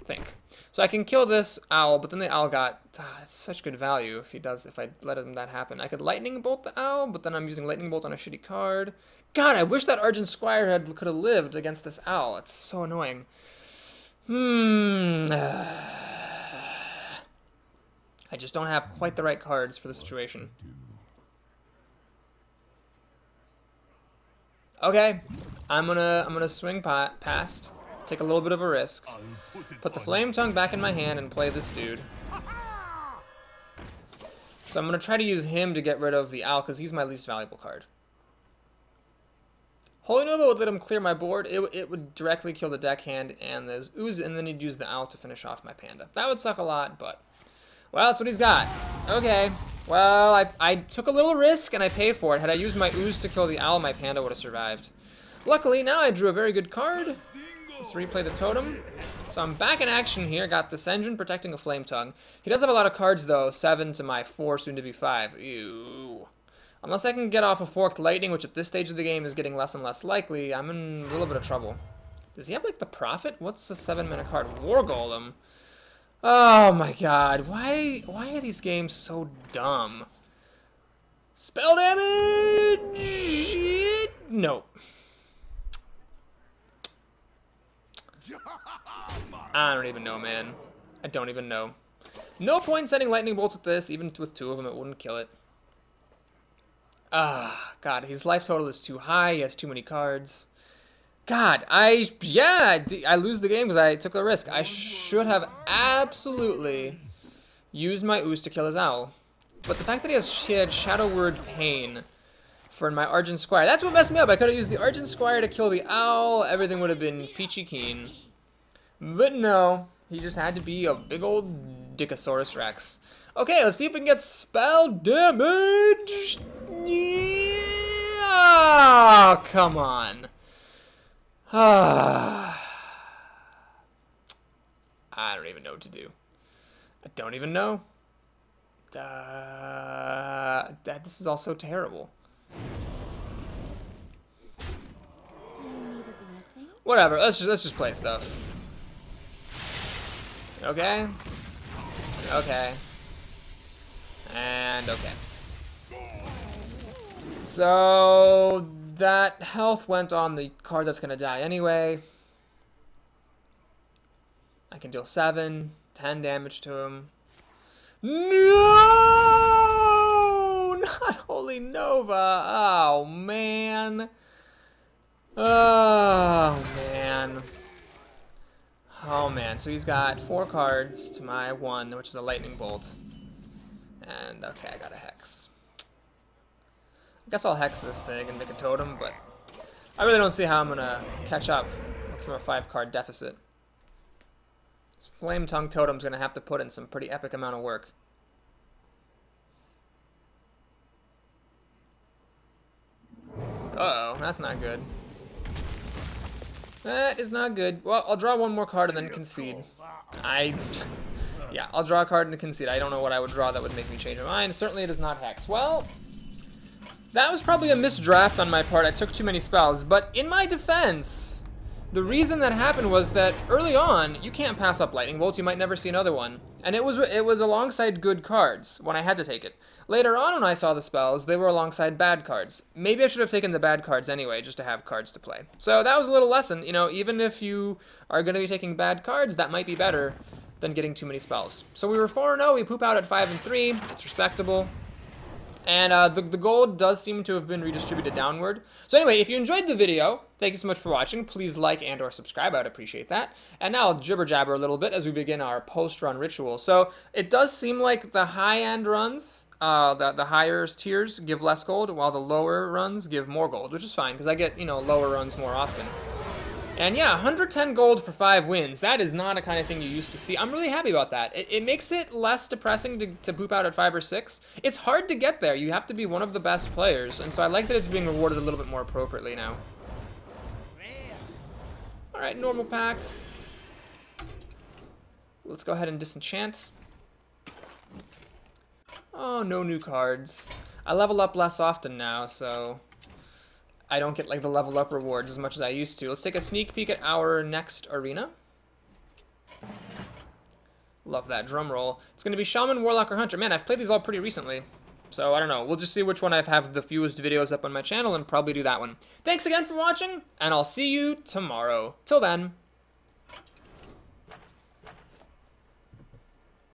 think. So I can kill this owl, but then the owl got... that's such good value if I let him that happen. I could lightning bolt the owl, but then I'm using lightning bolt on a shitty card. God, I wish that Argent Squire could have lived against this owl. It's so annoying. I just don't have quite the right cards for the situation. Okay, I'm gonna swing past, take a little bit of a risk, put the Flame Tongue back in my hand, and play this dude. So I'm gonna try to use him to get rid of the owl because he's my least valuable card. Holy Nova would let him clear my board. It would directly kill the deckhand and the ooze, and then he'd use the owl to finish off my panda. That would suck a lot, but well, that's what he's got. Okay. Well, I took a little risk and I pay for it. Had I used my ooze to kill the owl, my panda would have survived. Luckily, now I drew a very good card. Let's replay the totem. So I'm back in action here. Got this engine protecting a Flame Tongue. He does have a lot of cards, though. 7 to my 4, soon to be 5. Ew. Unless I can get off a Forked Lightning, which at this stage of the game is getting less and less likely, I'm in a little bit of trouble. Does he have, like, the Prophet? What's the 7-mana card? War Golem. Oh my god, why are these games so dumb? Spell damage! Nope. I don't even know, man. I don't even know. No point sending lightning bolts at this, even with 2 of them, it wouldn't kill it. Ah, god, his life total is too high, he has too many cards. God, I lose the game because I took a risk. I should have absolutely used my ooze to kill his owl. But the fact that he had Shadow Word Pain for my Argent Squire, that's what messed me up. I could have used the Argent Squire to kill the owl. Everything would have been peachy keen. But no, he just had to be a big old Dickosaurus Rex. Okay, let's see if we can get spell damage. Yeah, oh, come on. I don't even know what to do. I don't even know. This is all so terrible. Whatever. Let's just play stuff. Okay. Okay. And okay. So that health went on the card that's going to die anyway. I can deal 7, 10 damage to him. No! Not Holy Nova! Oh, man. Oh, man. Oh, man. So he's got 4 cards to my 1, which is a Lightning Bolt. And, okay, I got a Hex. I guess I'll Hex this thing and make a totem, but I really don't see how I'm going to catch up from a 5-card deficit. This Flame Tongue Totem's going to have to put in some pretty epic amount of work. Uh-oh, that's not good. That is not good. Well, I'll draw 1 more card and then concede. Yeah, I'll draw a card and concede. I don't know what I would draw that would make me change my mind. Certainly it is not Hex. Well, that was probably a misdraft on my part. I took too many spells. But in my defense, the reason that happened was that early on, you can't pass up Lightning Bolts. You might never see another one. And it was alongside good cards when I had to take it. Later on when I saw the spells, they were alongside bad cards. Maybe I should have taken the bad cards anyway, just to have cards to play. So that was a little lesson. You know, even if you are going to be taking bad cards, that might be better than getting too many spells. So we were 4-0. We poop out at 5-3. It's respectable. And the gold does seem to have been redistributed downward. So anyway, if you enjoyed the video, thank you so much for watching. Please like and or subscribe. I would appreciate that. And now I'll jibber jabber a little bit as we begin our post-run ritual. So it does seem like the high-end runs, the higher tiers give less gold, while the lower runs give more gold, which is fine because I get, you know, lower runs more often. And yeah, 110 gold for 5 wins. That is not a kind of thing you used to see. I'm really happy about that. It makes it less depressing to poop out at 5 or 6. It's hard to get there. You have to be one of the best players. And so I like that it's being rewarded a little bit more appropriately now. Alright, normal pack. Let's go ahead and disenchant. Oh, no new cards. I level up less often now, so I don't get like the level up rewards as much as I used to. Let's take a sneak peek at our next arena. Love that drum roll. It's going to be Shaman, Warlock, or Hunter. Man, I've played these all pretty recently. So, I don't know. We'll just see which one I have the fewest videos up on my channel and probably do that one. Thanks again for watching, and I'll see you tomorrow. Till then.